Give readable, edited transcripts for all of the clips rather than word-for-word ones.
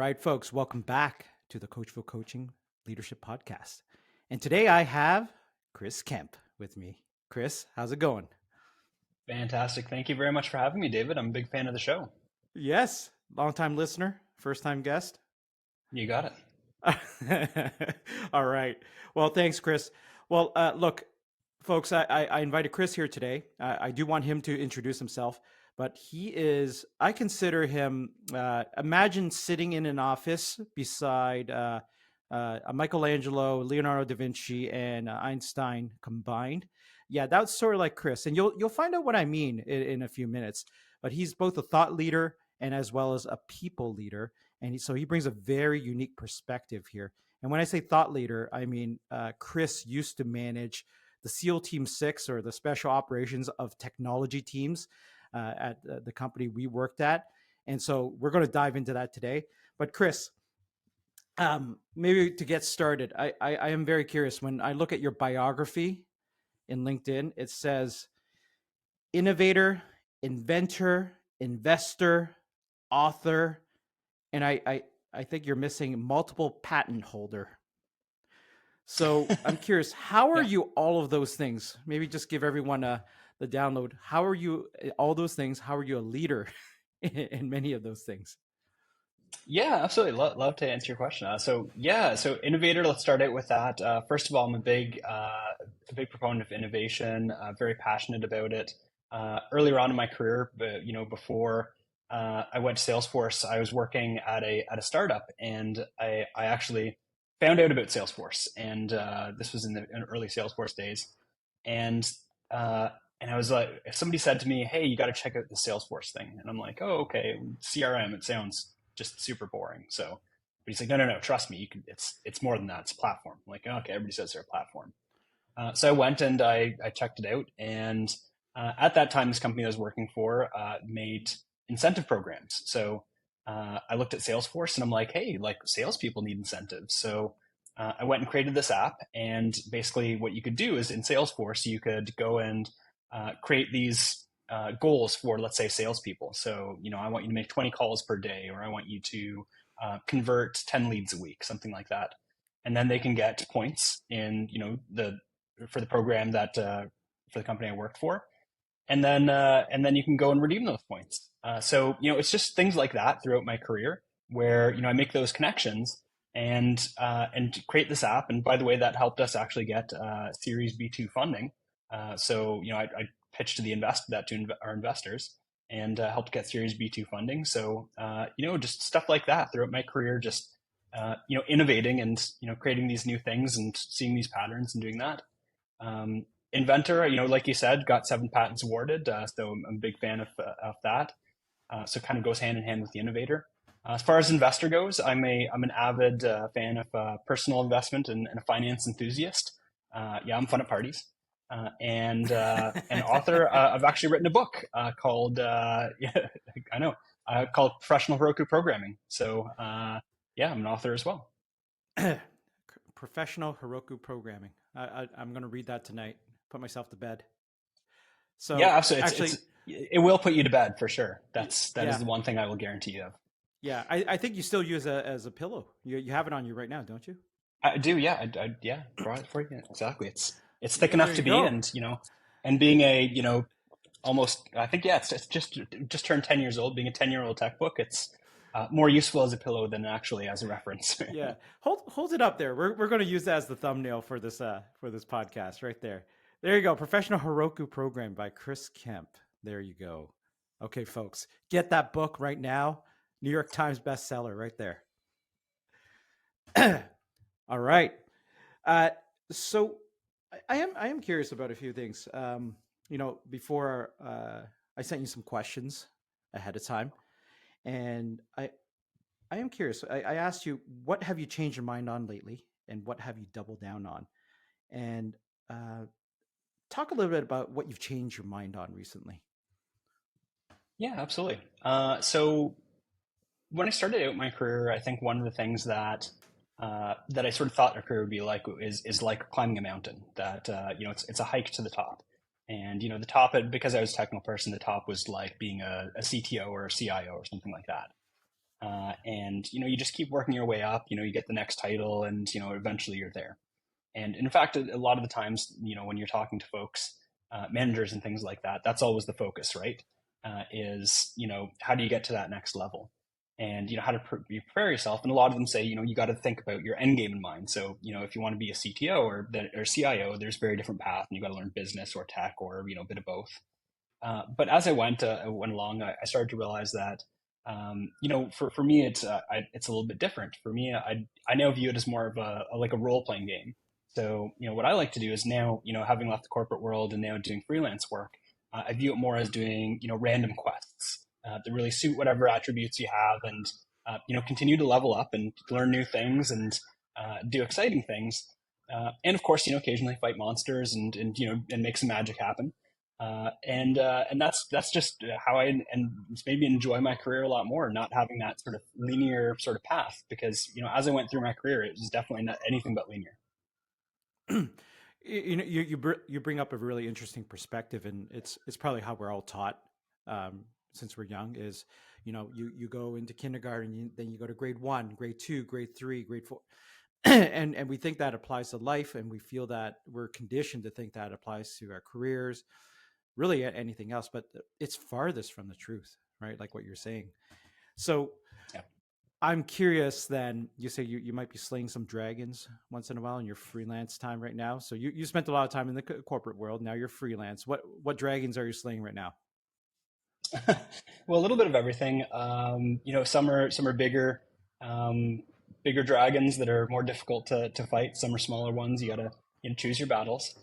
right, folks, welcome back to the Coachville Coaching Leadership Podcast. And today I have Chris Kemp with me. Chris, how's it going? Fantastic. Thank you very much for having me, David. I'm a big fan of the show. Yes, long-time listener, first-time guest. You got it. All right. Well, thanks, Chris. Well, look, folks, I invited Chris here today. I do want him to introduce himself, but I consider him, imagine sitting in an office beside a Michelangelo, Leonardo da Vinci, and Einstein combined. Yeah, that's sort of like Chris. And you'll find out what I mean in a few minutes. But he's both a thought leader and as well as a people leader. And so he brings a very unique perspective here. And when I say thought leader, I mean Chris used to manage the SEAL Team 6 or the special operations of technology teams at the company we worked at. And so we're going to dive into that today. But Chris, maybe to get started, I am very curious. When I look at your biography in LinkedIn, it says innovator, inventor, investor, author, and I think you're missing multiple patent holder. So I'm curious, how are Yeah. you all of those things? Maybe just give everyone the download. How are you all those things? How are you a leader in many of those things? Yeah, absolutely. Love to answer your question. So innovator, let's start out with that. First of all, I'm a big proponent of innovation, very passionate about it. Earlier on in my career, before I went to Salesforce, I was working at a startup, and I actually found out about Salesforce, and this was in early Salesforce days, and uh, and I was like, if somebody said to me, "Hey, you got to check out the Salesforce thing," and I'm like, "Oh, okay, CRM. It sounds just super boring." So, but he's like, "No, no, no. Trust me. It's more than that. It's a platform." I'm like, okay, everybody says they're a platform. So I went and I checked it out, and at that time, this company I was working for made incentive programs. So I looked at Salesforce, and I'm like, "Hey, like salespeople need incentives." So I went and created this app, and basically, what you could do is in Salesforce, you could go and create these goals for, let's say, salespeople. So, I want you to make 20 calls per day, or I want you to convert 10 leads a week, something like that. And then they can get points in, for the program that for the company I worked for, and then you can go and redeem those points. So it's just things like that throughout my career where I make those connections and create this app. And by the way, that helped us actually get Series B2 funding. So I pitched to our investors and helped get Series B2 funding. So just stuff like that throughout my career, just innovating and creating these new things and seeing these patterns and doing that. Inventor, like you said, got 7 patents awarded, so I'm a big fan of that. So it kind of goes hand in hand with the innovator. As far as investor goes, I'm an avid fan of personal investment and a finance enthusiast. Yeah, I'm fun at parties. And an author. I've actually written a book called yeah, I know called Professional Heroku Programming. So yeah, I'm an author as well. Professional Heroku Programming. I'm going to read that tonight. Put myself to bed. Yeah, So absolutely. actually, It will put you to bed for sure. That is yeah, the one thing I will guarantee you of. yeah. I think you still use it as a pillow. You have it on you right now, don't you? I do, yeah, yeah, brought it for you. Exactly. It's thick There enough you to be, go. and and being a almost, I think, yeah, it's just turned 10 years old. Being a 10-year-old tech book, it's more useful as a pillow than actually as a reference. Yeah, hold it up there. We're going to use that as the thumbnail for this podcast right there. There you go. Professional Heroku Program by Chris Kemp. There you go. Okay, folks, get that book right now. New York Times bestseller right there. All right. Uh, so I am curious about a few things. Before I sent you some questions ahead of time, and I am curious. I asked you, what have you changed your mind on lately, and what have you doubled down on? And talk a little bit about what you've changed your mind on recently. Yeah, absolutely. So when I started out my career, I think one of the things that I sort of thought a career would be like is like climbing a mountain. That it's a hike to the top, and the top, because I was a technical person, the top was like being a CTO or a CIO or something like that. And you just keep working your way up. You get the next title, and eventually you're there. And in fact, a lot of the times, when you're talking to folks, managers and things like that, that's always the focus, right? Is how do you get to that next level, and how to you prepare yourself. And a lot of them say, you got to think about your end game in mind. So if you want to be a CTO or CIO, there's very different path, and you got to learn business or tech or a bit of both. But as I went along, I started to realize that for me it's a little bit different. For me, I now view it as more of like a role playing game. So what I like to do is now having left the corporate world and now doing freelance work, I view it more as doing random quests that really suit whatever attributes you have, and continue to level up and learn new things and do exciting things. And of course, occasionally fight monsters and make some magic happen. And that's just how and maybe enjoy my career a lot more, not having that sort of linear sort of path, because as I went through my career, it was definitely not anything but linear. You bring up a really interesting perspective, and it's probably how we're all taught since we're young. Is you go into kindergarten, then you go to grade 1, grade 2, grade 3, grade 4, and we think that applies to life, and we feel that we're conditioned to think that applies to our careers, really anything else. But it's farthest from the truth, right? Like what you're saying. So Yeah. I'm curious then, you say you might be slaying some dragons once in a while in your freelance time right now. So you spent a lot of time in the corporate world. Now you're freelance. What dragons are you slaying right now? Well, a little bit of everything. Some are bigger, bigger dragons that are more difficult to fight. Some are smaller ones. You gotta choose your battles.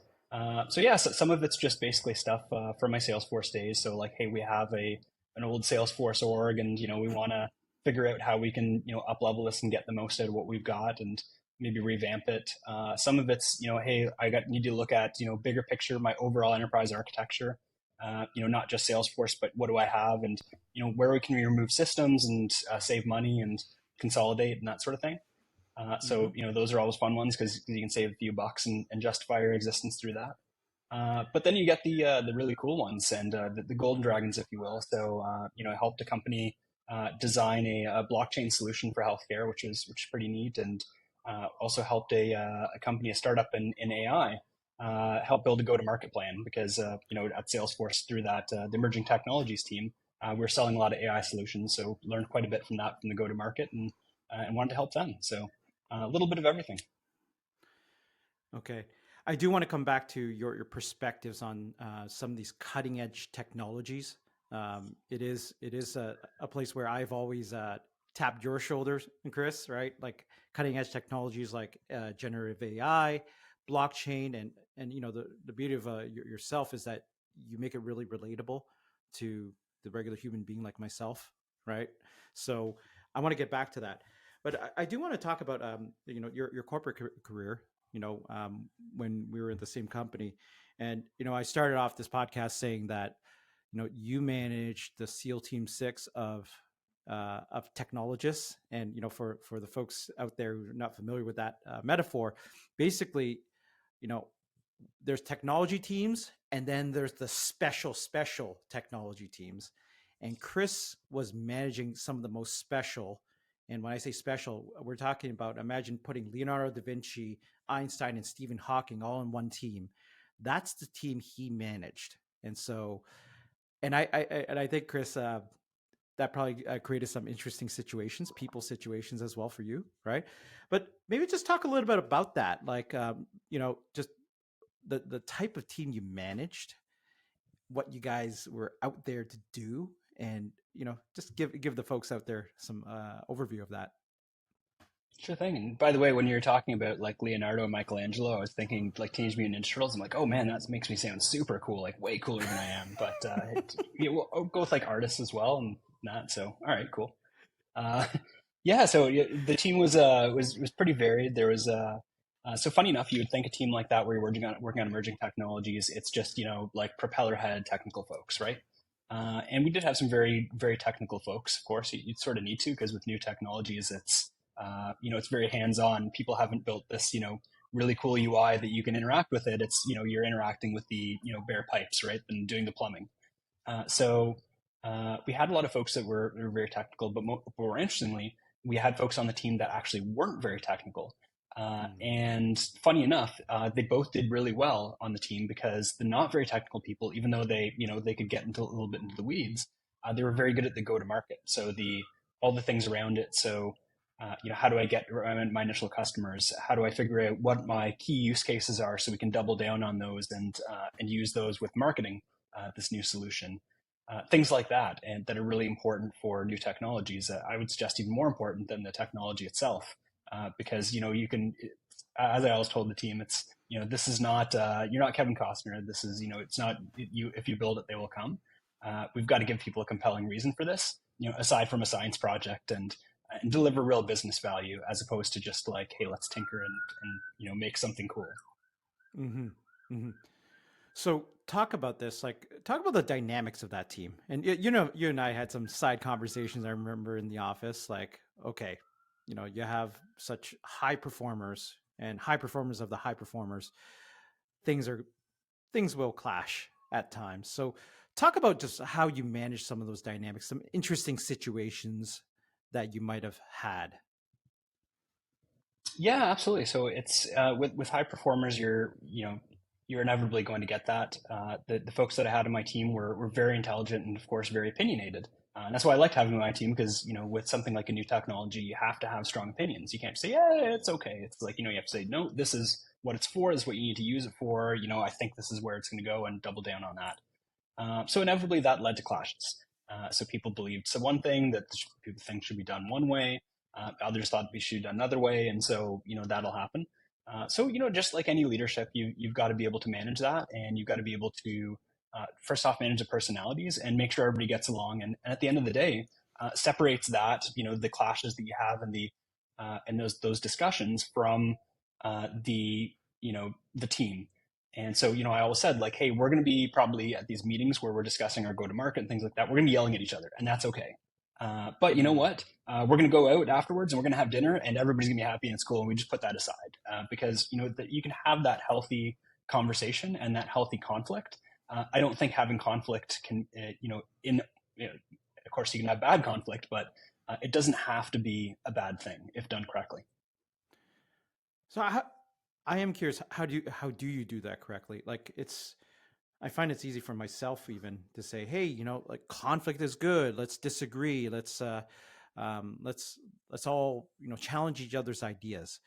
So yeah, so some of it's just basically stuff from my Salesforce days. So like, hey, we have an old Salesforce org, and we want to figure out how we can up level this and get the most out of what we've got, and maybe revamp it. Some of it's hey, need to look at bigger picture, my overall enterprise architecture. Not just Salesforce, but what do I have, and where we can remove systems and save money and consolidate and that sort of thing. So Hmm. those are always fun ones because you can save a few bucks and justify your existence through that. But then you get the really cool ones, and the golden dragons, if you will. So I helped a company design a blockchain solution for healthcare, which is pretty neat, and also helped a company, a startup in AI, help build a go-to-market plan, because at Salesforce, through that the emerging technologies team, we're selling a lot of AI solutions, so learned quite a bit from that, from the go-to-market, and wanted to help them. So a little bit of everything. Okay. I do want to come back to your perspectives on some of these cutting edge technologies. It is a place where I've always tapped your shoulders, Chris, right? Like cutting edge technologies like generative AI, blockchain, and the beauty of yourself is that you make it really relatable to the regular human being like myself, right? So I want to get back to that, but I do want to talk about your corporate career. When we were at the same company, and I started off this podcast saying that you managed the SEAL Team 6 of technologists. And for the folks out there who are not familiar with that metaphor, basically, you know there's technology teams, and then there's the special technology teams, and Chris was managing some of the most special. And when I say special, we're talking about, imagine putting Leonardo da Vinci, Einstein, and Stephen Hawking all in one team. That's the team he managed. And so, and I think, Chris, that probably created some interesting situations, people situations as well for you, right? But maybe just talk a little bit about that, like just the type of team you managed, what you guys were out there to do, and just give the folks out there some overview of that. Sure thing. And by the way, when you were talking about like Leonardo and Michelangelo, I was thinking like Teenage Mutant Ninja Turtles. I'm like, oh man, that makes me sound super cool, like way cooler than I am. But I'll go with like artists as well and that. So all right, cool. Uh, yeah, so the team was pretty varied. There was so funny enough, you would think a team like that where you're working on emerging technologies, it's just like propeller head technical folks, right? And we did have some very very technical folks. Of course, you sort of need to, because with new technologies, it's very hands on. People haven't built this really cool UI that you can interact with it. It's you're interacting with the bare pipes, right, and doing the plumbing. So we had a lot of folks that were very technical, but more interestingly, we had folks on the team that actually weren't very technical. Mm. And funny enough, they both did really well on the team because the not very technical people, even though they could get into a little bit into the weeds, they were very good at the go to market. So the all the things around it. So how do I get my initial customers? How do I figure out what my key use cases are so we can double down on those and use those with marketing this new solution? Things like that, and that are really important for new technologies. I would suggest even more important than the technology itself, because you can, as I always told the team, it's this is not you're not Kevin Costner. This is it's not you. If you build it, they will come. We've got to give people a compelling reason for this. Aside from a science project and deliver real business value, as opposed to just like, hey, let's tinker and make something cool. Hmm. Hmm. So talk about this, like talk about the dynamics of that team. And you and I had some side conversations. I remember in the office, like, okay, you have such high performers and high performers of the high performers. Things are things will clash at times. So talk about just how you manage some of those dynamics, some interesting situations that you might have had. Yeah, absolutely. So it's with high performers, you're inevitably going to get that. The folks that I had on my team were very intelligent and of course very opinionated. And that's why I liked having them on my team because with something like a new technology, you have to have strong opinions. You can't say yeah, it's okay. It's like you have to say no. This is what it's for. This is what you need to use it for. I think this is where it's going to go, and double down on that. So inevitably that led to clashes. So people believed so one thing that people think should be done one way, others thought we should do another way, and so that'll happen. So just like any leadership, you've got to be able to manage that, and you've got to be able to first off manage the personalities and make sure everybody gets along. And at the end of the day, separates that the clashes that you have and those discussions from the team. And so, I always said, like, hey, we're going to be probably at these meetings where we're discussing our go to market and things like that. We're going to be yelling at each other, and that's okay. But you know Mm. what? We're going to go out afterwards and we're going to have dinner, and everybody's going to be happy and it's cool. And we just put that aside because, that you can have that healthy conversation and that healthy conflict. I don't think having conflict can, of course, you can have bad conflict, but it doesn't have to be a bad thing if done correctly. So I am curious, how do you do that correctly? Like I find it's easy for myself even to say, hey, like conflict is good. Let's disagree. Let's all challenge each other's ideas.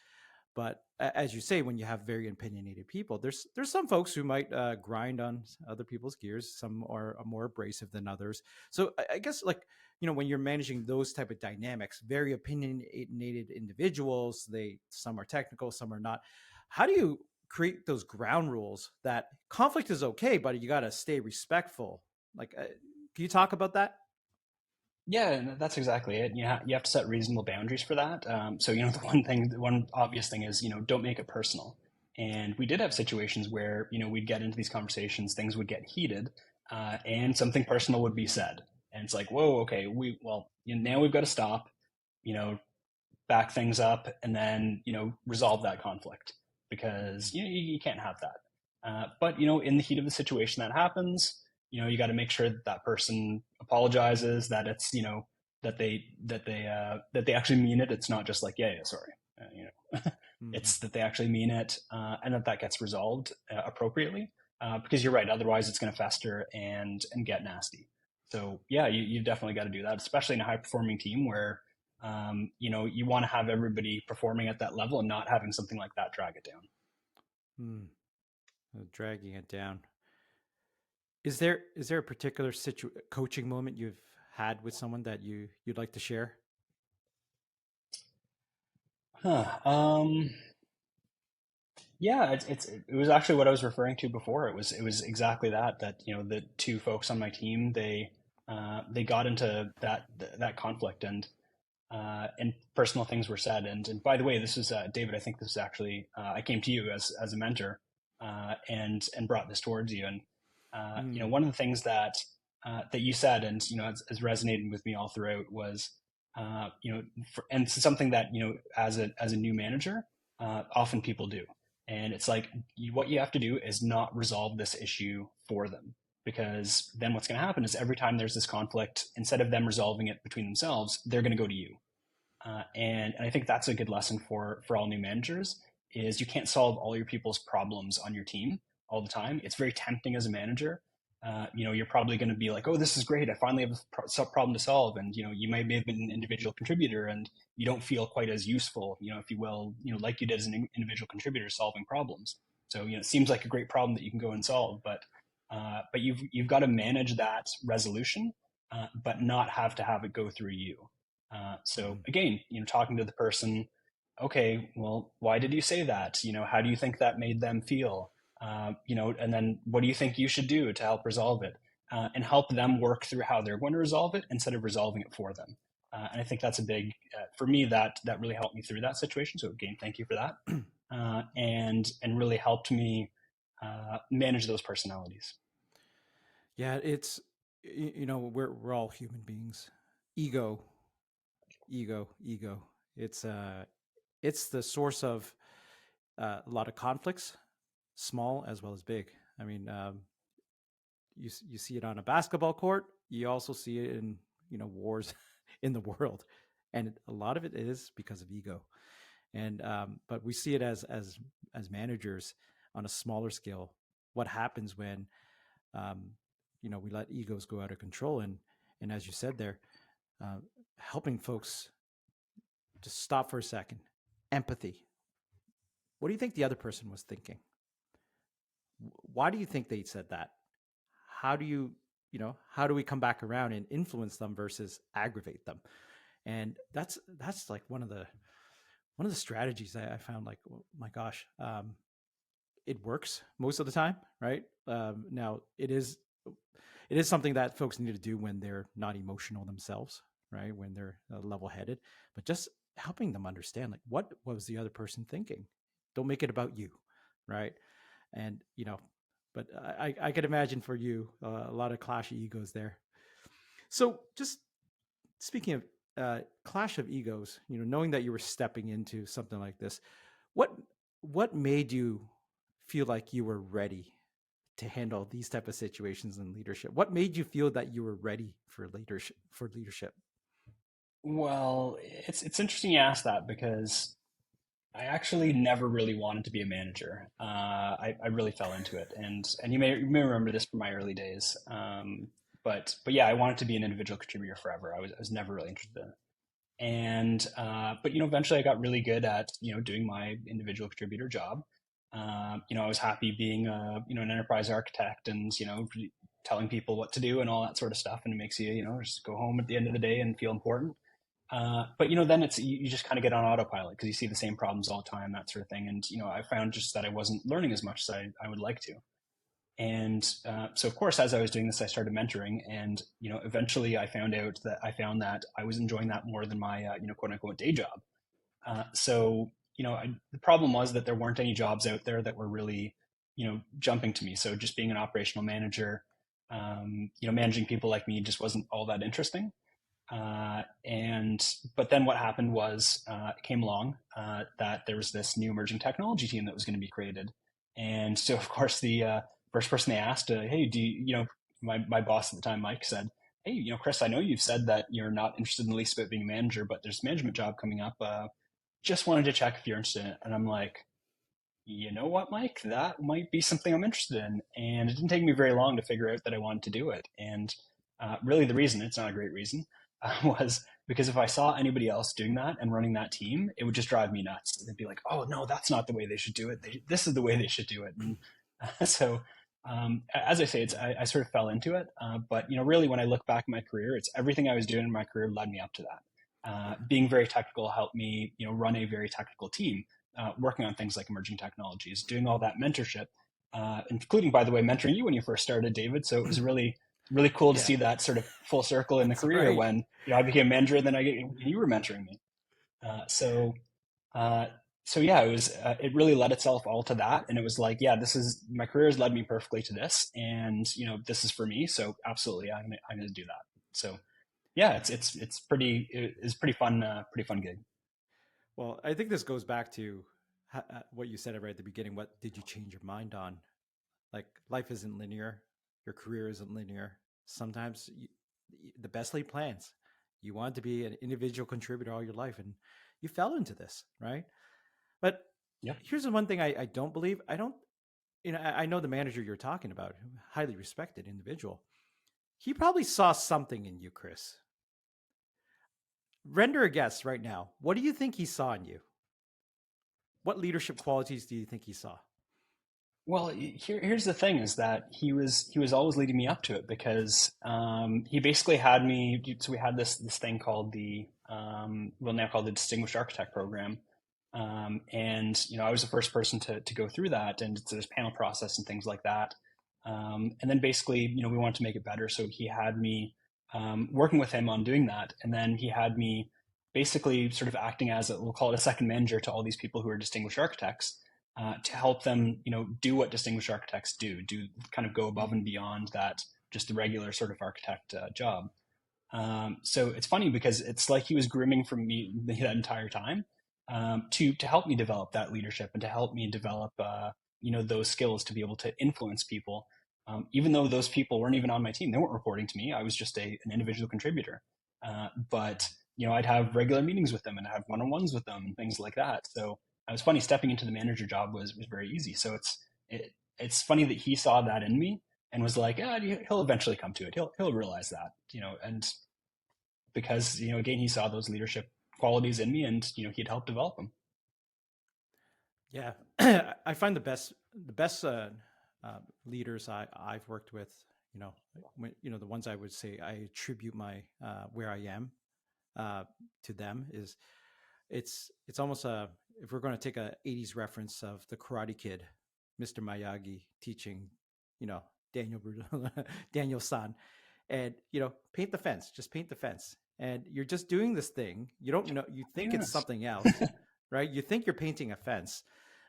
But as you say, when you have very opinionated people, there's some folks who might grind on other people's gears. Some are more abrasive than others. So I guess like when you're managing those type of dynamics, very opinionated individuals, some are technical, some are not. How do you create those ground rules that conflict is okay, but you got to stay respectful? Like, can you talk about that? Yeah, and that's exactly it. You have to set reasonable boundaries for that. So, the one obvious thing is, don't make it personal. And we did have situations where, we'd get into these conversations, things would get heated, and something personal would be said. And it's like, whoa, okay, now we've got to stop, you know, back things up, and then resolve that conflict because you can't have that. But in the heat of the situation that happens, you got to make sure that that person apologizes, that it's that they actually mean it. It's not just like yeah, sorry, Mm-hmm. it's that they actually mean it, and that gets resolved appropriately. Because you're right, otherwise it's going to fester and get nasty. So yeah, you definitely got to do that, especially in a high performing team where you want to have everybody performing at that level and not having something like that drag it down. Mm, dragging it down. Is there a particular coaching moment you've had with someone that you'd like to share? Huh. Yeah, it was actually what I was referring to before. It was exactly that the two folks on my team they got into that conflict and personal things were said. And by the way, this is David. I think this is actually I came to you as a mentor and brought this towards you. And Mm, one of the things that you said and has resonated with me all throughout was and it's something that as a new manager often people do. And it's like what you have to do is not resolve this issue for them because then what's going to happen is every time there's this conflict, instead of them resolving it between themselves, they're going to go to you. And I think that's a good lesson for all new managers is you can't solve all your people's problems on your team all the time. It's very tempting as a manager. You're probably going to be like, oh, this is great. I finally have a problem to solve. And, you might have been an individual contributor and you don't feel quite as useful, if you will, like you did as an individual contributor solving problems. So, it seems like a great problem that you can go and solve, but you've got to manage that resolution, but not have to have it go through you. So Mhm. again, talking to the person, okay, well, why did you say that? How do you think that made them feel? And then what do you think you should do to help resolve it? And help them work through how they're going to resolve it instead of resolving it for them. And I think that's a big, for me, that really helped me through that situation. So again, thank you for that, and really helped me manage those personalities. Yeah, it's we're all human beings. Ego, ego. It's it's the source of a lot of conflicts, small as well as big. I mean, you see it on a basketball court. You also see it in wars in the world, and a lot of it is because of ego. And but we see it as managers on a smaller scale. What happens when um, we let egos go out of control? And as you said there, uh, helping folks to stop for a second, empathy. What do you think the other person was thinking? Why do you think they said that? How do how do we come back around and influence them versus aggravate them? And that's like one of the strategies I found, like, oh my gosh, it works most of the time, right? Now it is something that folks need to do when they're not emotional themselves, right? When they're level headed, but just helping them understand, like, what was the other person thinking? Don't make it about you, right? And but I could imagine for you a lot of clash of egos there. So just speaking of clash of egos, knowing that you were stepping into something like this, what what made you feel like you were ready to handle these type of situations in leadership? What made you feel that you were ready for leadership? For leadership? Well, it's interesting you ask that because I actually never really wanted to be a manager. I really fell into it, and you may remember this from my early days. But yeah, I wanted to be an individual contributor forever. I was never really interested in it. And but eventually I got really good at doing my individual contributor job. I was happy being an enterprise architect and telling people what to do and all that sort of stuff, and it makes you just go home at the end of the day and feel important. But then you just kind of get on autopilot because you see the same problems all the time, that sort of thing. And I found just that I wasn't learning as much as I would like to. And so, of course, as I was doing this, I started mentoring, and eventually, I found that I was enjoying that more than my quote unquote day job. So, the problem was that there weren't any jobs out there that were really jumping to me. So, just being an operational manager, managing people like me just wasn't all that interesting. But then what happened was it came along that there was this new emerging technology team that was going to be created, and so of course the first person they asked, hey, do my boss at the time, Mike, said, hey, Chris, I know you've said that you're not interested in the least about being a manager, but there's a management job coming up. Just wanted to check if you're interested in it. And I'm like, you know what, Mike, that might be something I'm interested in. And it didn't take me very long to figure out that I wanted to do it. And really, the reason, it's not a great reason, was because if I saw anybody else doing that and running that team, it would just drive me nuts. They'd be like, oh, no, that's not the way they should do it. This is the way they should do it. And so, as I say, I sort of fell into it. But, really, when I look back at my career, it's everything I was doing in my career led me up to that. Being very technical helped me, run a very technical team, working on things like emerging technologies, doing all that mentorship, including, by the way, mentoring you when you first started, David. So it was really cool to Yeah, see that sort of full circle in the that's career right. when I became a manager, and then you were mentoring me. Uh, so uh, so yeah, it really led itself all to that, and it was like, yeah, this is my career has led me perfectly to this, and this is for me. So absolutely, I'm gonna do that. So yeah, it's pretty fun gig. Well, I think this goes back to what you said right at the beginning. What did you change your mind on? Like, life isn't linear. your career isn't linear. Sometimes the best laid plans. You want to be an individual contributor all your life, and you fell into this, right? But Yep. here's the one thing I don't believe. I don't, I know the manager you're talking about, highly respected individual. He probably saw something in you, Chris. Render a guess right now. What do you think he saw in you? What leadership qualities do you think he saw? Well, here's the thing: is that he was always leading me up to it because he basically had me. So we had this thing called the well, now called the Distinguished Architect Program, and I was the first person to go through that, and there's panel process and things like that. And then basically, we wanted to make it better, so he had me working with him on doing that, and then he had me basically sort of acting as we'll call it a second manager to all these people who are distinguished architects to help them, do what distinguished architects do kind of go above and beyond that just the regular sort of architect job. So it's funny because it's like he was grooming from me that entire time to help me develop that leadership and to help me develop those skills to be able to influence people. Even though those people weren't even on my team, they weren't reporting to me. I was just an individual contributor. But I'd have regular meetings with them and have one-on-ones with them and things like that. So it was funny stepping into the manager job was very easy. So it's funny that he saw that in me and was like, yeah, he'll eventually come to it. He'll realize that, and because again he saw those leadership qualities in me, and he'd helped develop them. Yeah, I find the best leaders I've worked with, you know, the ones I would say I attribute my where I am uh, to them is it's almost a if we're going to take a '80s reference of the Karate Kid, Mr. Miyagi teaching, you know, Daniel Daniel San, and paint the fence, just paint the fence, and you're just doing this thing. You don't know, you think it's Yes. something else, right? You think you're painting a fence,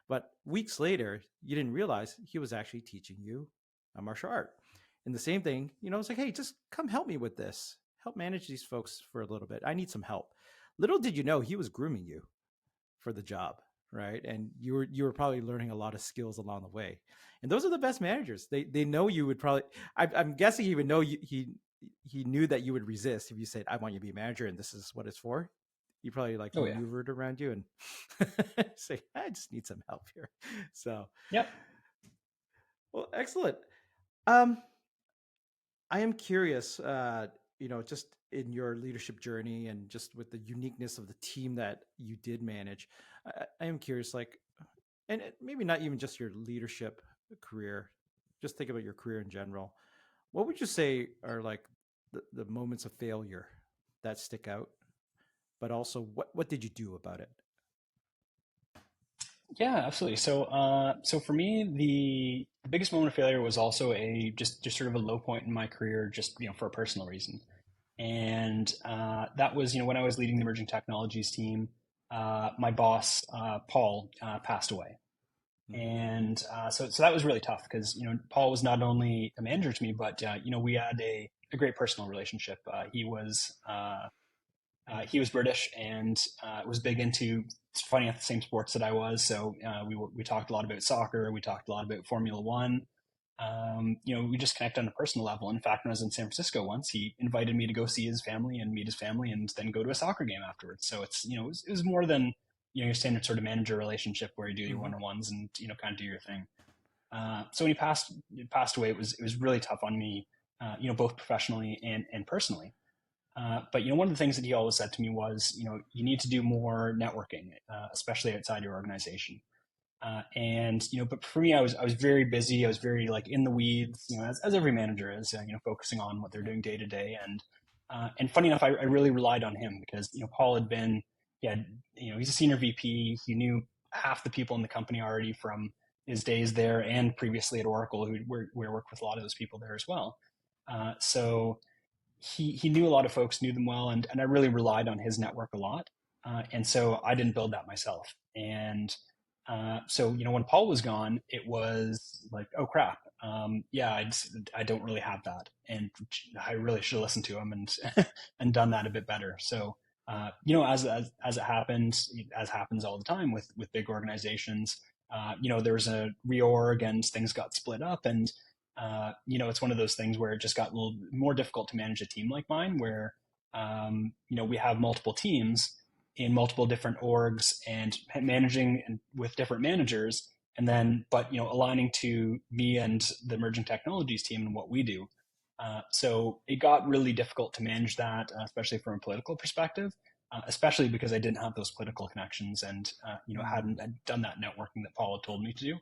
but weeks later, you didn't realize he was actually teaching you a martial art. And the same thing, it's like, hey, just come help me with this. Help manage these folks for a little bit. I need some help. Little did you know he was grooming you for the job, right? And you were probably learning a lot of skills along the way. And those are the best managers. They know you would probably. I'm guessing he would know he knew that you would resist if you said, "I want you to be a manager, and this is what it's for." He probably like Oh yeah. maneuvered around you and say, "I just need some help here." So, Yep. well, excellent. Um, I am curious, just in your leadership journey and just with the uniqueness of the team that you did manage, I am curious, like, and maybe not even just your leadership career, just think about your career in general. What would you say are like the moments of failure that stick out? But also, what did you do about it? Yeah, absolutely. So for me, the biggest moment of failure was also a just sort of a low point in my career, just for a personal reason, and that was when I was leading the emerging technologies team. My boss, Paul, passed away, Mm-hmm. and so that was really tough because Paul was not only a manager to me, but we had a great personal relationship. He was British and was big into fighting at the same sports that I was. So we talked a lot about soccer. We talked a lot about Formula One. We just connected on a personal level. In fact, when I was in San Francisco once, he invited me to go see his family and meet his family, and then go to a soccer game afterwards. So it's it was more than your standard sort of manager relationship where you do your Mm-hmm. one on ones and kind of do your thing. So when he passed away, it was really tough on me, both professionally and personally. But one of the things that he always said to me was, you need to do more networking, especially outside your organization. And but for me, I was very busy. I was very like in the weeds, as every manager is, focusing on what they're doing day to day. And funny enough, I really relied on him because Paul had been, yeah, he's a senior VP. He knew half the people in the company already from his days there and previously at Oracle, who worked with a lot of those people there as well. So he knew a lot of folks, knew them well, and I really relied on his network a lot. And so I didn't build that myself. And so when Paul was gone, it was like, oh crap, yeah, I don't really have that, and I really should have listened to him and and done that a bit better. So as it happens, as happens all the time with big organizations, there was a reorg and things got split up, and it's one of those things where it just got a little more difficult to manage a team like mine, where we have multiple teams in multiple different orgs and managing with different managers, and then but aligning to me and the emerging technologies team and what we do. So it got really difficult to manage that, especially from a political perspective, especially because I didn't have those political connections and Mm. hadn't done that networking that Paul had told me to do.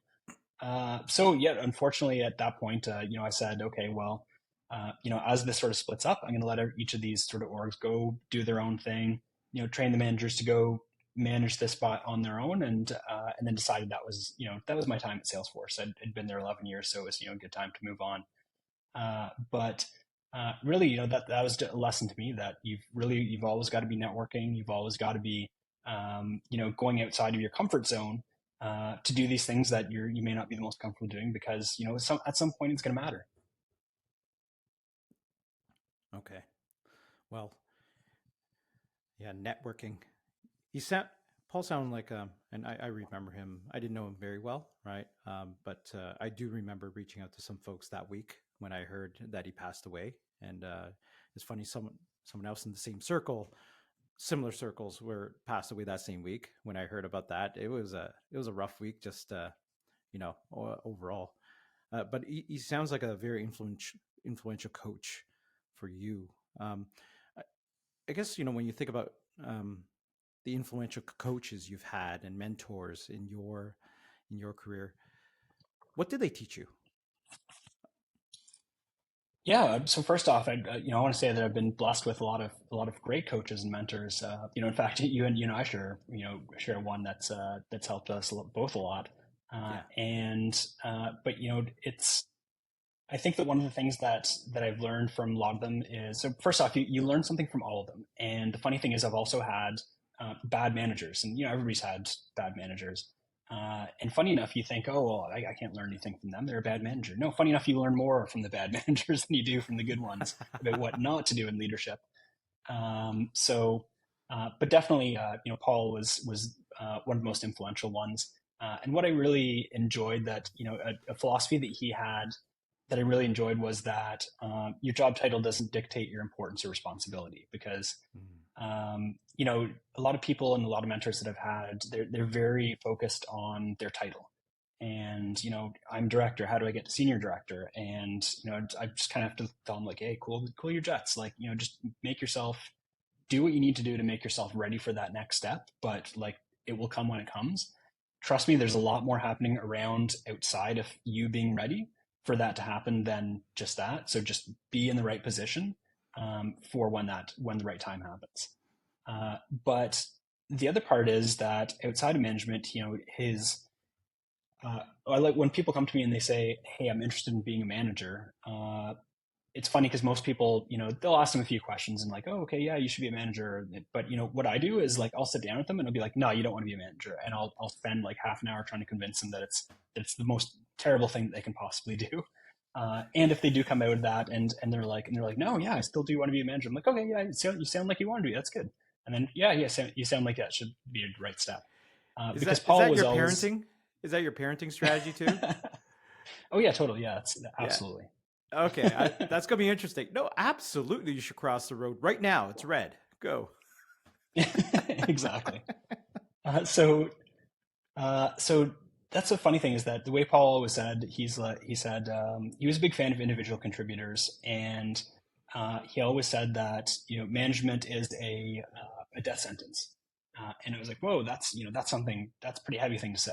So yeah, unfortunately, at that point, I said, okay, well, as this sort of splits up, I'm going to let each of these sort of orgs go do their own thing. Train the managers to go manage this spot on their own, and then decided that was my time at Salesforce. I'd been there 11 years, so it was a good time to move on. But really, that was a lesson to me that you've always got to be networking. You've always got to be going outside of your comfort zone to do these things that you may not be the most comfortable doing, because at some point it's going to matter. Okay. Well, yeah, networking. He sound Paul sounded like and I remember him. I didn't know him very well, right? But I do remember reaching out to some folks that week when I heard that he passed away. And it's funny, someone else in the same circle, similar circles, were passed away that same week. When I heard about that, it was a rough week, just overall. But he sounds like a very influential coach for you. Um, I, I guess when you think about the influential coaches you've had and mentors in your career, what did they teach you? Yeah. So first off, I want to say that I've been blessed with a lot of great coaches and mentors. In fact, you and I share one that's helped us both a lot. Yeah. But it's I think that one of the things that I've learned from a lot of them is, so first off, you learn something from all of them. And the funny thing is, I've also had bad managers, and everybody's had bad managers. And funny enough, you think, oh well, I can't learn anything from them. They're a bad manager. No, funny enough, you learn more from the bad managers than you do from the good ones about what not to do in leadership. But definitely, Paul was one of the most influential ones. And what I really enjoyed, that a philosophy that he had that I really enjoyed, was that your job title doesn't dictate your importance or responsibility. Because Mm. a lot of people and a lot of mentors that I've had, they're very focused on their title. And I'm director. How do I get to senior director? And I just kind of have to tell them, like, hey, cool your jets. Like, just make yourself do what you need to do to make yourself ready for that next step. But like, it will come when it comes. Trust me, there's a lot more happening around outside of you being ready for that to happen than just that. So just be in the right position for when the right time happens. But the other part is that outside of management, his I like when people come to me and they say, "Hey, I'm interested in being a manager." It's funny because most people, they'll ask them a few questions and like, "Oh, okay, yeah, you should be a manager." But what I do is, like, I'll sit down with them and I'll be like, "No, you don't want to be a manager," and I'll spend like half an hour trying to convince them that it's the most terrible thing that they can possibly do. And if they do come out of that and they're like, "No, yeah, I still do want to be a manager," I'm like, "Okay, yeah, you sound like you want to be. That's good." And then, yeah, you sound like that should be a right step. Is Because that is Paul that was your always, parenting? Is that your parenting strategy too? oh yeah, totally, yeah, it's Yeah. absolutely. Okay, that's gonna be interesting. No, absolutely, you should cross the road right now. It's red. Go. Exactly. So that's the funny thing, is that the way Paul always said, he said he was a big fan of individual contributors, and he always said that management is a death sentence. And I was like, whoa, that's something, that's a pretty heavy thing to say.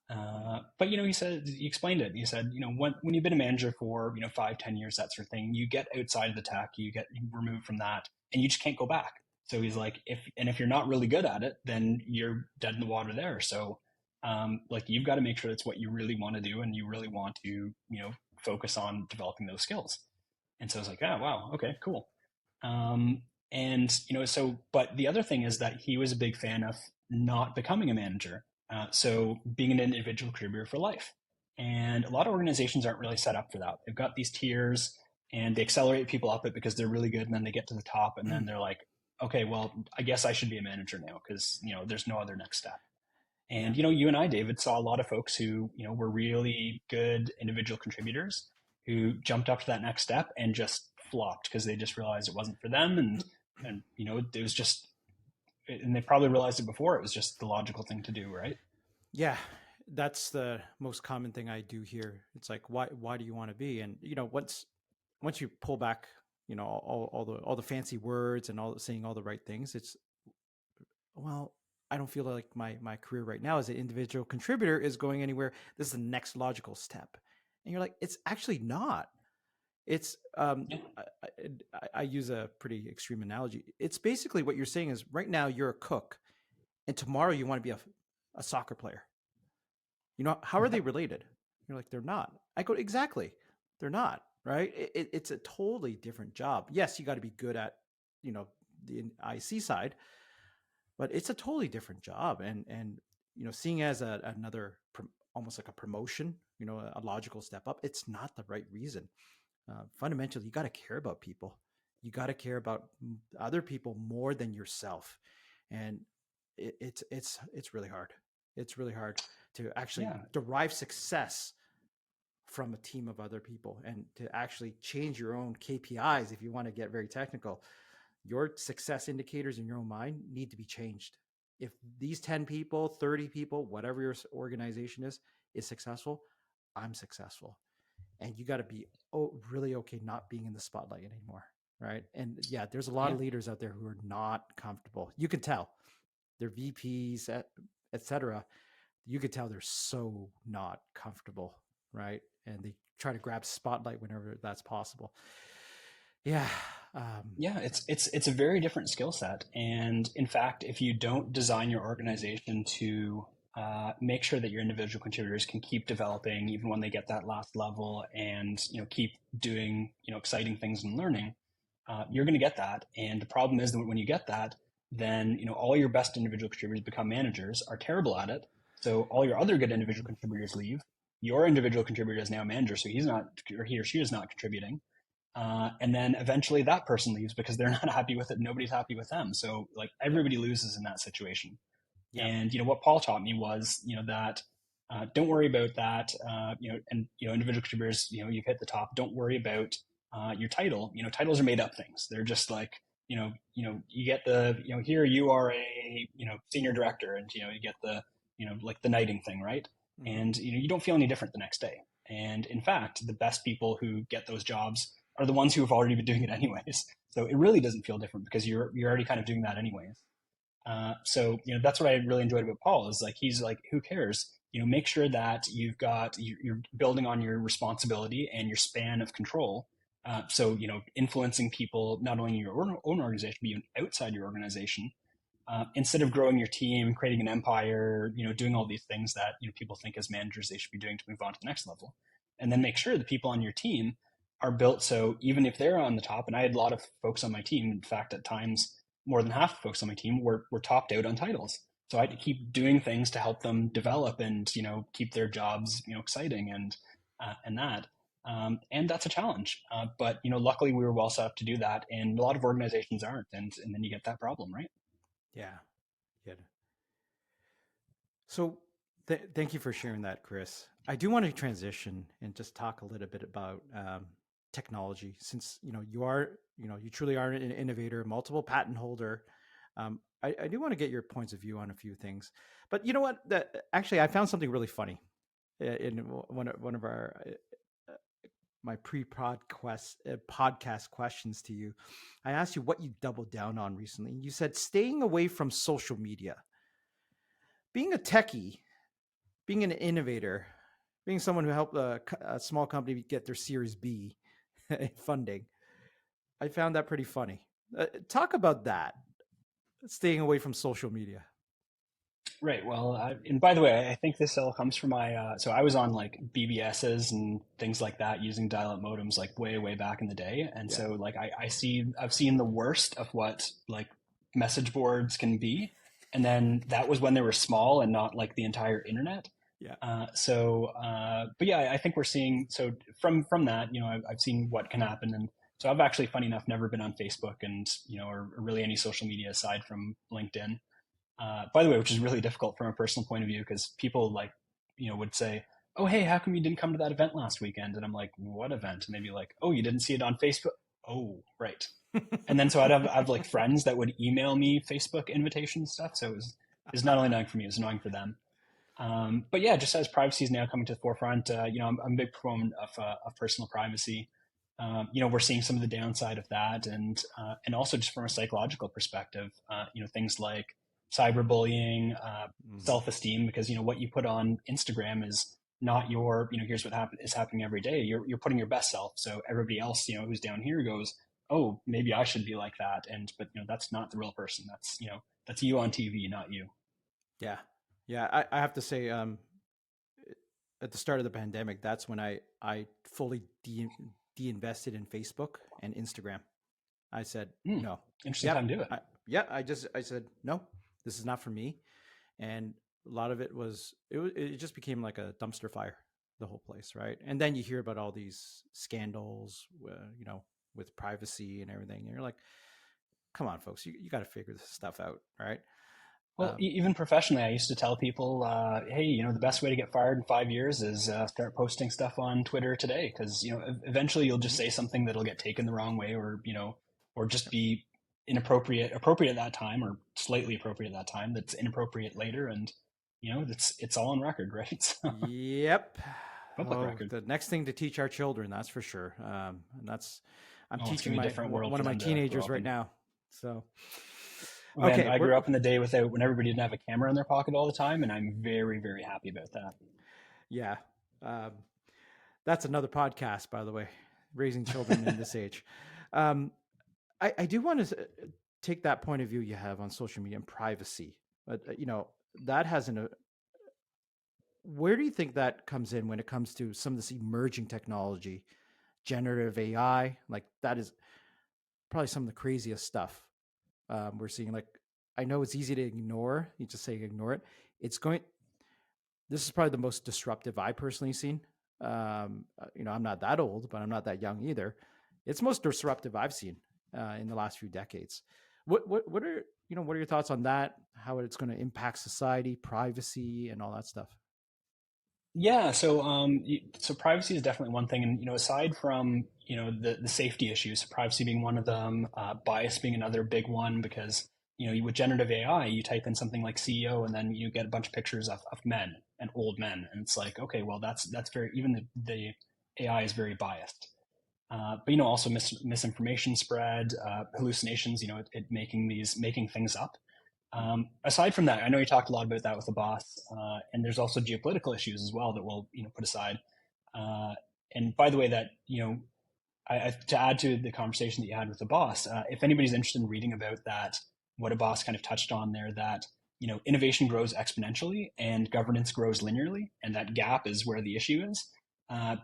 But he explained it. He said, when you've been a manager for 5, 10 years, that sort of thing, you get outside of the tech, you get removed from that, and you just can't go back. So he's like, if you're not really good at it, then you're dead in the water there. So like, you've got to make sure that's what you really want to do, and you really want to focus on developing those skills. And so I was like, oh wow, okay, cool. And but the other thing is that he was a big fan of not becoming a manager, so being an individual contributor for life. And a lot of organizations aren't really set up for that. They've got these tiers, and they accelerate people up it because they're really good, and then they get to the top, and then they're like, okay, well, I guess I should be a manager now, because there's no other next step. Yeah. And you and I, David, saw a lot of folks who were really good individual contributors, who jumped up to that next step and just flopped because they just realized it wasn't for them, and it was just, and they probably realized it before, it was just the logical thing to do, right? Yeah, that's the most common thing I do here. It's like, why do you want to be? And once you pull back, all the fancy words and all saying all the right things, it's, well, I don't feel like my career right now as an individual contributor is going anywhere. This is the next logical step, and you're like, it's actually not. It's Yeah. I use a pretty extreme analogy. It's basically what you're saying is right now you're a cook, and tomorrow you want to be a soccer player. How are they related? You're like, they're not. I go, exactly. They're not, right? It's a totally different job. Yes, you got to be good at, you know, the IC side, but it's a totally different job. And seeing as another almost like a promotion, a logical step up, it's not the right reason. Fundamentally, you got to care about people. You got to care about other people more than yourself, and it's really hard. It's really hard to actually Yeah. derive success from a team of other people and to actually change your own KPIs. If you want to get very technical, your success indicators in your own mind need to be changed. If these 10 people, 30 people, whatever your organization is successful, I'm successful. And you got to be really okay not being in the spotlight anymore, right? And yeah, there's a lot Yeah. of leaders out there who are not comfortable. You can tell they're VPs, etc. You could tell they're so not comfortable, right? And they try to grab spotlight whenever that's possible. Yeah. Yeah, it's a very different skill set, and in fact, if you don't design your organization to make sure that your individual contributors can keep developing even when they get that last level, and keep doing exciting things and learning, you're going to get that. And the problem is that when you get that, then all your best individual contributors become managers, are terrible at it. So all your other good individual contributors leave. Your individual contributor is now a manager, so he's not, or he or she is not contributing. And then eventually that person leaves because they're not happy with it. Nobody's happy with them. So like Yep. everybody loses in that situation. Yep. And what Paul taught me was that don't worry about that. And individual contributors, you've hit the top. Don't worry about your title. Titles are made up things. They're just like you get the here you are a senior director, and you get the like the knighting thing, right? Mm-hmm. And you don't feel any different the next day. And in fact, the best people who get those jobs are the ones who have already been doing it anyways. So it really doesn't feel different because you're already kind of doing that anyways. So that's what I really enjoyed about Paul is like he's like, who cares? Make sure that you're building on your responsibility and your span of control. So influencing people not only in your own organization but even outside your organization. Instead of growing your team, creating an empire, doing all these things that people think as managers they should be doing to move on to the next level, and then make sure the people on your team are built so even if they're on the top, and I had a lot of folks on my team. In fact, at times more than half the folks on my team were topped out on titles. So I had to keep doing things to help them develop and keep their jobs exciting and that. And that's a challenge, but luckily we were well set up to do that, and a lot of organizations aren't, and then you get that problem, right? Yeah. Yeah. So thank you for sharing that, Chris. I do want to transition and just talk a little bit about technology, since you truly are an innovator, multiple patent holder. I do want to get your points of view on a few things, but you know what? Actually, I found something really funny in one of our my podcast questions to you. I asked you what you doubled down on recently. You said staying away from social media. Being a techie, being an innovator, being someone who helped a small company get their Series B funding, I found that pretty funny. Talk about that, staying away from social media. Right. Well, and by the way, I think this all comes from my. So I was on like BBSs and things like that using dial-up modems like way, way back in the day, and Yeah, so like I've seen the worst of what like message boards can be, and then that was when they were small and not like the entire internet. yeah, But yeah, I think we're seeing so from that, I've seen what can happen, and so I've actually, funny enough, never been on Facebook and or really any social media aside from LinkedIn. By the way, which is really difficult from a personal point of view because people like, would say, oh, hey, how come you didn't come to that event last weekend? And I'm like, what event? And they'd be like, oh, you didn't see it on Facebook? Oh, right. And then so I'd have like friends that would email me Facebook invitation stuff. So it was not only annoying for me, it was annoying for them. But yeah, just as privacy is now coming to the forefront, I'm a big proponent of personal privacy. We're seeing some of the downside of that, and also just from a psychological perspective, things like cyberbullying, Mhm. self-esteem, because what you put on Instagram is not your, here's what is happening every day. You're putting your best self, so everybody else, who's down here goes, oh, maybe I should be like that, but that's not the real person. That's you on TV, not you. Yeah, yeah. I have to say, at the start of the pandemic, that's when I fully de-invested in Facebook and Instagram. I said Hmm. no. Interesting Yep. time to do it. Yeah. I said no. This is not for me. And a lot of it just became like a dumpster fire, the whole place, right? And then you hear about all these scandals, with privacy and everything, and you're like, come on, folks, you got to figure this stuff out, right? Well, Um, even professionally, I used to tell people, hey, the best way to get fired in 5 years is start posting stuff on Twitter today, because eventually you'll just mhm. say something that'll get taken the wrong way, or just be appropriate at that time, or slightly appropriate at that time. That's inappropriate later, and it's all on record, right? So, Yep. public Oh, record. the next thing to teach our children, that's for sure. And that's I'm Oh, it's teaching gonna be a my different world one for of my them to grow teenagers up right in. now. So, Man, okay, I grew up in the day when everybody didn't have a camera in their pocket all the time, and I'm very, very happy about that. yeah, um, that's another podcast, by the way, raising children in this age. Um, I do want to take that point of view you have on social media and privacy. But that has an. Where do you think that comes in when it comes to some of this emerging technology, generative AI? Like that is probably some of the craziest stuff we're seeing. Like I know it's easy to ignore. You just say ignore it. It's going. This is probably the most disruptive I personally seen. I'm not that old, but I'm not that young either. It's most disruptive I've seen in the last few decades. What are your thoughts on that? How it's going to impact society, privacy, and all that stuff? Yeah, so privacy is definitely one thing, and aside from the safety issues, privacy being one of them, bias being another big one, because with generative AI, you type in something like CEO, and then you get a bunch of pictures of men and old men, and it's like, okay, well that's very, even the AI is very biased. But also misinformation spread, hallucinations, it making things up. Aside from that, I know you talked a lot about that with the boss, and there's also geopolitical issues as well that we'll put aside. Uh, and by the way, that to add to the conversation that you had with the boss, if anybody's interested in reading about that, what a boss kind of touched on there, that innovation grows exponentially and governance grows linearly, and that gap is where the issue is.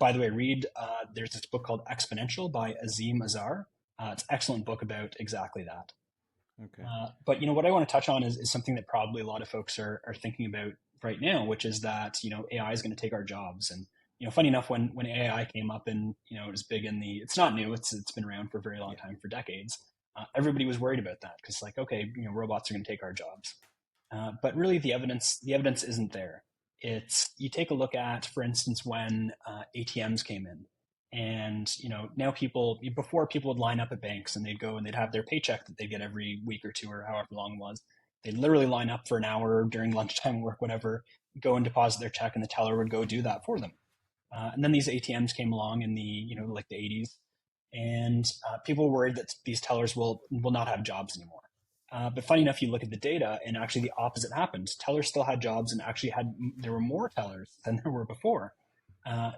By the way, read there's this book called Exponential by Azim Azar. It's an excellent book about exactly that. Okay. But what I want to touch on is something that probably a lot of folks are thinking about right now, which is that AI is going to take our jobs. And funny enough, when AI came up, and it was big in the, it's not new, it's been around for a very long Yeah. time, for decades. Everybody was worried about that, because like, okay, robots are going to take our jobs. But really, the evidence isn't there. It's, you take a look at, for instance, when ATMs came in, and now before, people would line up at banks, and they'd go and they'd have their paycheck that they get every week or two, or however long it was. They'd literally line up for an hour during lunchtime work, whatever, go and deposit their check, and the teller would go do that for them. And then these ATMs came along in the like the 80s, and people were worried that these tellers will not have jobs anymore. But funny enough, you look at the data, and actually the opposite happened. Tellers still had jobs, and actually there were more tellers than there were before.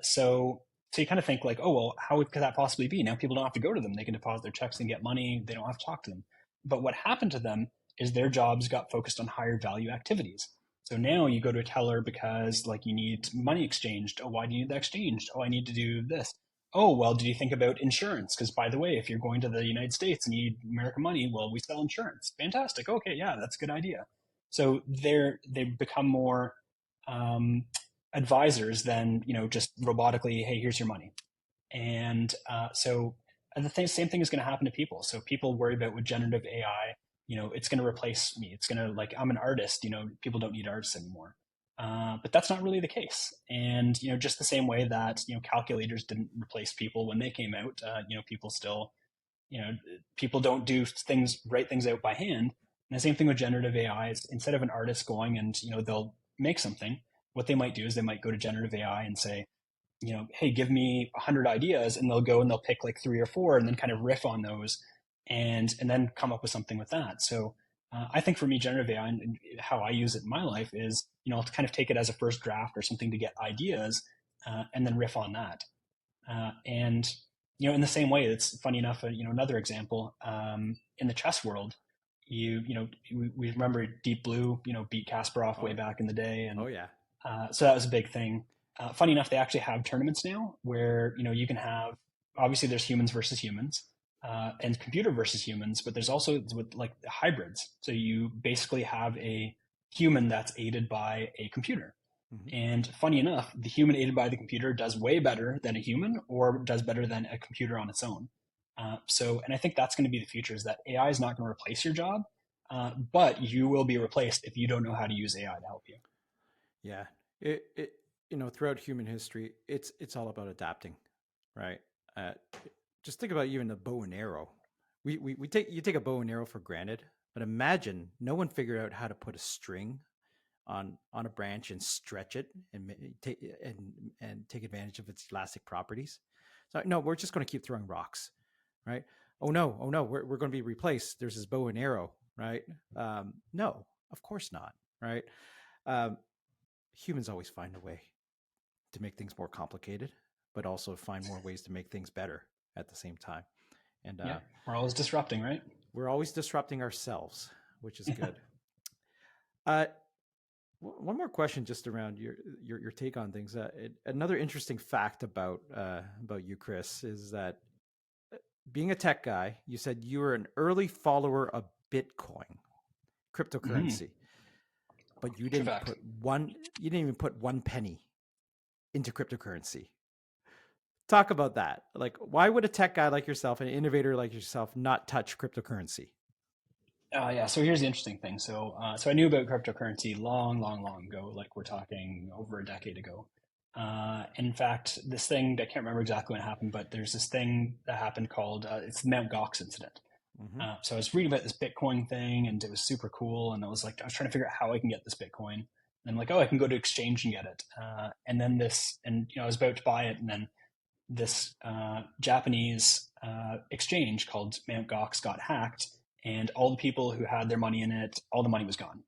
So you kind of think like, oh well, how could that possibly be? Now people don't have to go to them; they can deposit their checks and get money. They don't have to talk to them. But what happened to them is their jobs got focused on higher value activities. So now you go to a teller because like you need money exchanged. Oh, why do you need that exchanged? Oh, I need to do this. Oh, well, did you think about insurance? Because by the way, if you're going to the United States and you need American money, well, we sell insurance. Fantastic. Okay, yeah, that's a good idea. So they've become more um, advisors than just robotically, hey, here's your money. And same thing is going to happen to people. So people worry about with generative AI, it's going to replace me. It's going to, like, I'm an artist. People don't need artists anymore. But that's not really the case. And just the same way that calculators didn't replace people when they came out, people still you know people don't do things write things out by hand. And the same thing with generative AI is instead of an artist going and they'll make something, what they might do is they might go to generative AI and say, hey, give me 100 ideas, and they'll go and they'll pick like three or four and then kind of riff on those, and then come up with something with that. So I think for me, generative AI and how I use it in my life is, to kind of take it as a first draft or something to get ideas, and then riff on that. And in the same way, it's funny enough. Another example, in the chess world, we remember Deep Blue, beat Kasparov way Oh, back in the day, and oh yeah. so that was a big thing. Funny enough, they actually have tournaments now where you can have, obviously there's humans versus humans, and computer versus humans, but there's also with like hybrids. So you basically have a human that's aided by a computer. Hmm. And funny enough, the human aided by the computer does way better than a human, or does better than a computer on its own. And I think that's going to be the future, is that AI is not going to replace your job, but you will be replaced if you don't know how to use AI to help you. Yeah. It throughout human history, it's all about adapting, right? Uh, just think about even the bow and arrow. We take you take a bow and arrow for granted, but imagine no one figured out how to put a string on a branch and stretch it and take and take advantage of its elastic properties. So no, we're just going to keep throwing rocks, right? Oh no, we're going to be replaced. There's this bow and arrow, right? No, of course not, right? Um, Humans always find a way to make things more complicated, but also find more ways to make things better at the same time. And Yeah, we're always disrupting, right? we're always disrupting ourselves, which is good. Uh, One more question, just around your take on things. Another interesting fact about you, Chris, is that being a tech guy, you said you were an early follower of Bitcoin, Mm-hmm. cryptocurrency, but True fact. you didn't even put one penny into cryptocurrency. Talk about that. Like, why would a tech guy like yourself, an innovator like yourself, not touch cryptocurrency? Yeah. So here's the interesting thing. So I knew about cryptocurrency long, long, long ago. Like we're talking over a decade ago. In fact, this thing, I can't remember exactly when it happened, but there's this thing that happened called it's the Mount Gox incident. Mm-hmm. So I was reading about this Bitcoin thing, and it was super cool. And I was trying to figure out how I can get this Bitcoin. And I'm like, oh, I can go to exchange and get it. I was about to buy it, and then this Japanese exchange called Mount Gox got hacked, and all the people who had their money in it, all the money was gone.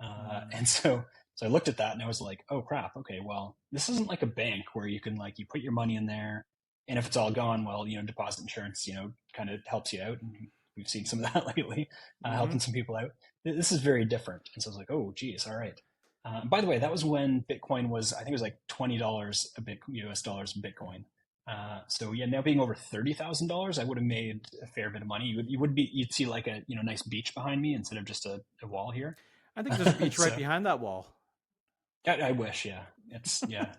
Mm. And so I looked at that and I was like, oh crap, okay, well, this isn't like a bank where you can like you put your money in there, and if it's all gone, well, deposit insurance, kind of helps you out. And we've seen some of that lately, Mm-hmm. helping some people out. This is very different. And so I was like, oh, geez, all right. By the way, that was when Bitcoin was, I think it was like $20 a bit US dollars a Bitcoin. So yeah, now being over $30,000, I would have made a fair bit of money. You'd see like a nice beach behind me instead of just a wall here. I think there's a beach right So behind that wall. I wish, yeah, it's yeah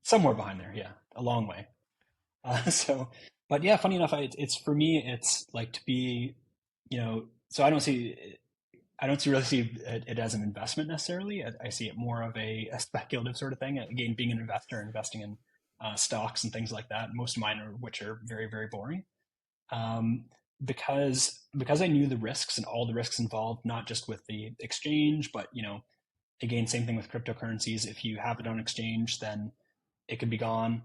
somewhere behind there, yeah, a long way. So, but yeah, funny enough, it's for me, it's like to be, so I don't see really see it as an investment necessarily. I see it more of a speculative sort of thing. Again, being an investor, investing in stocks and things like that. Most of mine are, which are very, very boring. Um, because I knew the risks and all the risks involved, not just with the exchange, but again, same thing with cryptocurrencies. If you have it on exchange, then it could be gone.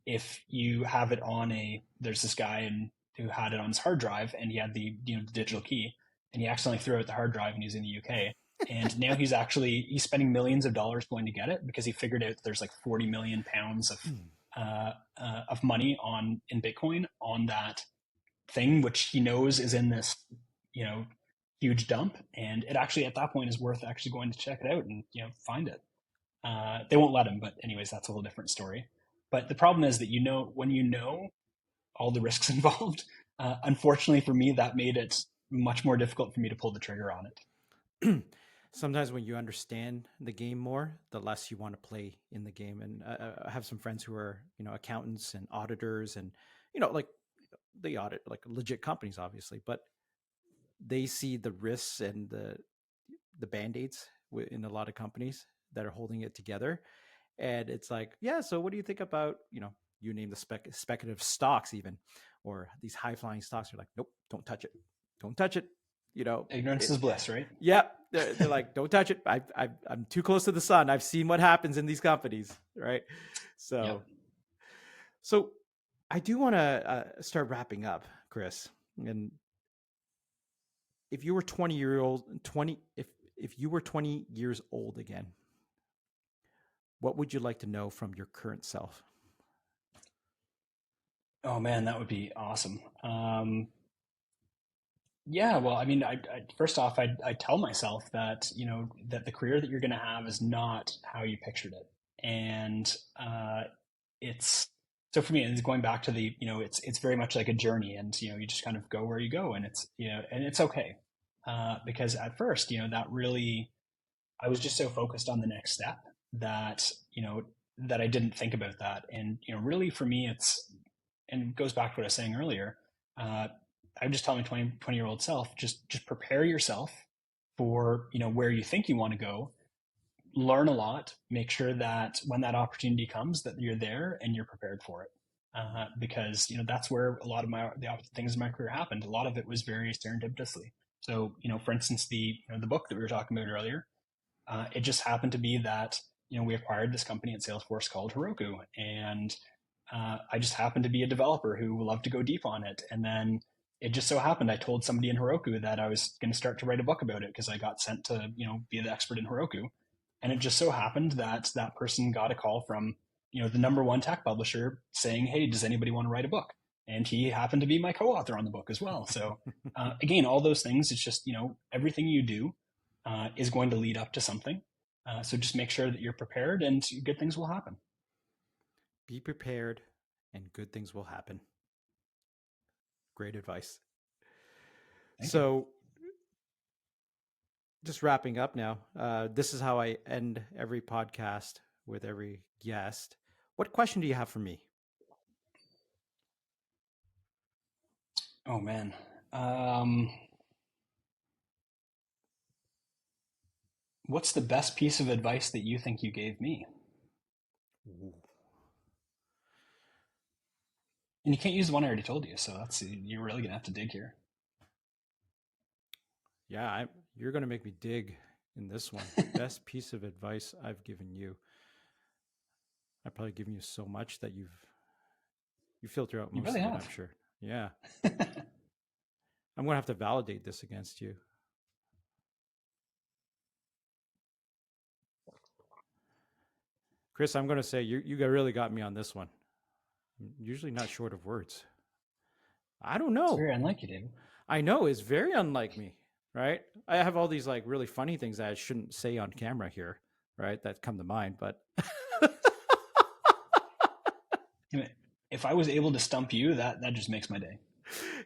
If you have it on there's this guy who had it on his hard drive, and he had the digital key, and he accidentally threw out the hard drive, and he's in the UK. And now he's spending millions of dollars going to get it because he figured out there's like 40 million pounds of money in Bitcoin on that thing, which he knows is in this, you know, huge dump. And it actually at that point is worth actually going to check it out and find it. They won't let him, but anyways, that's a whole different story. But the problem is that when you know all the risks involved, unfortunately for me, that made it much more difficult for me to pull the trigger on it. Sometimes when you understand the game more, the less you want to play in the game. And I have some friends who are, accountants and auditors, and like they audit like legit companies, obviously, but they see the risks and the band-aids in a lot of companies. that are holding it together. And it's like, yeah, so what do you think about, you name the speculative stocks even, or these high flying stocks are like, nope, don't touch it. Don't touch it. Ignorance It, is bliss, right? yeah, they're like, don't touch it. I'm too close to the sun. I've seen what happens in these companies, right? Yep. So I do want to start wrapping up, Chris. And if you were 20, if you were 20 years old again, what would you like to know from your current self? Oh man, that would be awesome. Yeah, well, I mean, first off, I tell myself that that the career that you're going to have is not how you pictured it, and it's so for me, it's going back to the it's very much like a journey, and you just kind of go where you go, and it's okay, because at first that really I was just so focused on the next step that that I didn't think about that, and really for me it's and it goes back to what I was saying earlier. Uh, I would just tell my 20-year-old self, just prepare yourself for, where you think you want to go, learn a lot, make sure that when that opportunity comes that you're there and you're prepared for it. Because, that's where a lot of the things in my career happened. A lot of it was very serendipitously. So, for instance, the book that we were talking about earlier, it just happened to be that, we acquired this company at Salesforce called Heroku, and I just happened to be a developer who loved to go deep on it. And then it just so happened I told somebody in Heroku that I was going to start to write a book about it because I got sent to, be the expert in Heroku. And it just so happened that that person got a call from, the number one tech publisher saying, "Hey, does anybody want to write a book?" And he happened to be my co-author on the book as well. So again, all those things, it's just, everything you do is going to lead up to something. So just make sure that you're prepared and good things will happen. Be prepared and good things will happen. Great advice. Thank you. So, just wrapping up now, this is how I end every podcast with every guest. What question do you have for me? Oh man. Um, what's the best piece of advice that you think you gave me? Ooh. And you can't use the one I already told you, so you're really gonna have to dig here. Yeah, you're going to make me dig in this one. Best piece of advice I've given you. I've probably given you so much that you filter out You most really of it, I'm have. sure. Yeah. I'm going to have to validate this against you. Chris, I'm going to say you really got me on this one. I'm usually not short of words. I don't It's know. very unlike you, David. I know it's very unlike me, right? I have all these like really funny things that I shouldn't say on camera here, right? That come to mind, but If I was able to stump you, that just makes my day.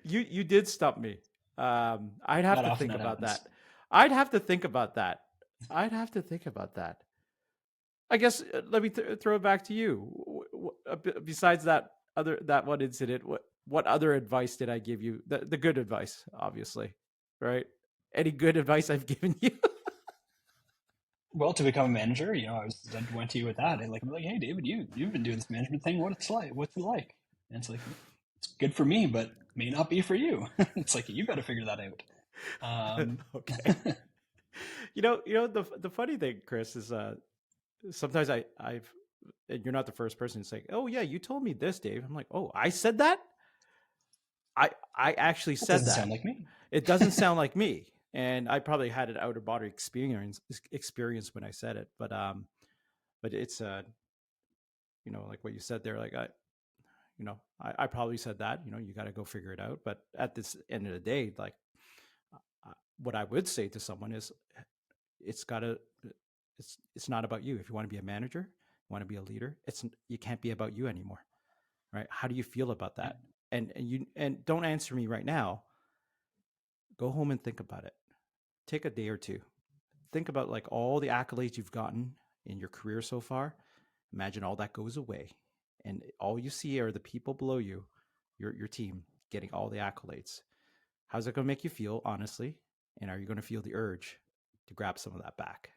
you did stump me. I'd have Not to often think that about happens. that. I'd have to think about that. I'd have to think about that. I guess let me throw it back to you. Besides that one incident, what other advice did I give you? The good advice, obviously, right? Any good advice I've given you? Well, to become a manager, I went to you with that. I'm like, "Hey, David, you've been doing this management thing. What's it like?" And it's like, "It's good for me, but may not be for you." It's like you got to figure that out. Um, Okay. The funny thing, Chris, is sometimes I've and you're not the first person to say, "Oh yeah, you told me this, Dave." I'm like, "Oh, I said that? I actually that said doesn't that." sound like me. It doesn't sound like me, and I probably had an outer body experience when I said it, but it's like what you said there, like I probably said that, you got to go figure it out. But at this end of the day, like what I would say to someone is, it's got to, it's not about you. If you want to be a manager, you want to be a leader, you can't be about you anymore, right? How do you feel about Yeah, that? And don't answer me right now. Go home and think about it. Take a day or two. Think about like all the accolades you've gotten in your career so far. Imagine all that goes away, and all you see are the people below you, your team, getting all the accolades. How's it going to make you feel, honestly? And are you going to feel the urge to grab some of that back?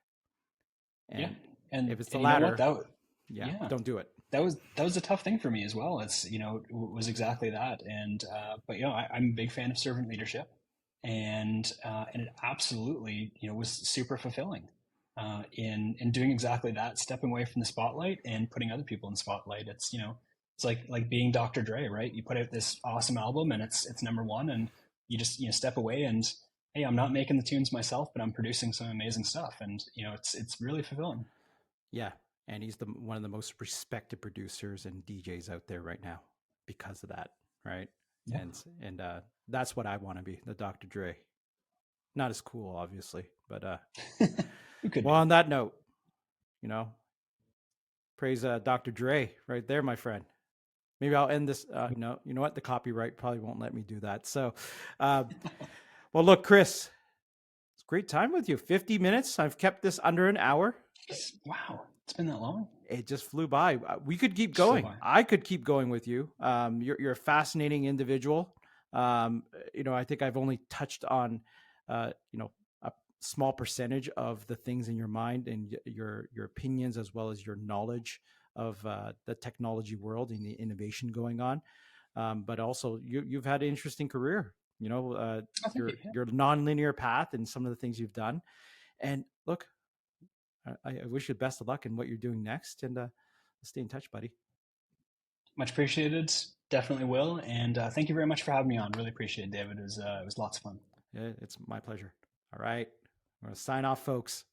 yeah, And And If it's the and you know what? latter, yeah, Yeah, don't do it. that was a tough thing for me as well. It's, it was exactly that. And but I'm a big fan of servant leadership, and it absolutely, was super fulfilling in doing exactly that, stepping away from the spotlight and putting other people in the spotlight. It's like being Dr. Dre, right? You put out this awesome album and it's number one, and you just, step away and, hey, I'm not making the tunes myself, but I'm producing some amazing stuff, and it's really fulfilling. Yeah, and he's the one of the most respected producers and DJs out there right now because of that, right? Yeah. And that's what I want to be, the Dr. Dre. Not as cool, obviously, but Who could well, be? on that note, you know, praise Dr. Dre right there, my friend. Maybe I'll end this. No, you know what? The copyright probably won't let me do that. So, uh, well, look, Chris, it's a great time with you. 50 minutes. I've kept this under an hour. Wow, it's been that long. It just flew by. We could keep Just flew going. by. I could keep going with you. You're a fascinating individual. I think I've only touched on, a small percentage of the things in your mind and your opinions, as well as your knowledge of the technology world and the innovation going on. But also, you've had an interesting career. Oh, thank you. Yeah. Your nonlinear path and some of the things you've done. And look, I wish you the best of luck in what you're doing next, and stay in touch, buddy. Much appreciated. Definitely will. And thank you very much for having me on. Really appreciate it, David. It was lots of fun. Yeah, it's my pleasure. All right, I'm gonna sign off, folks.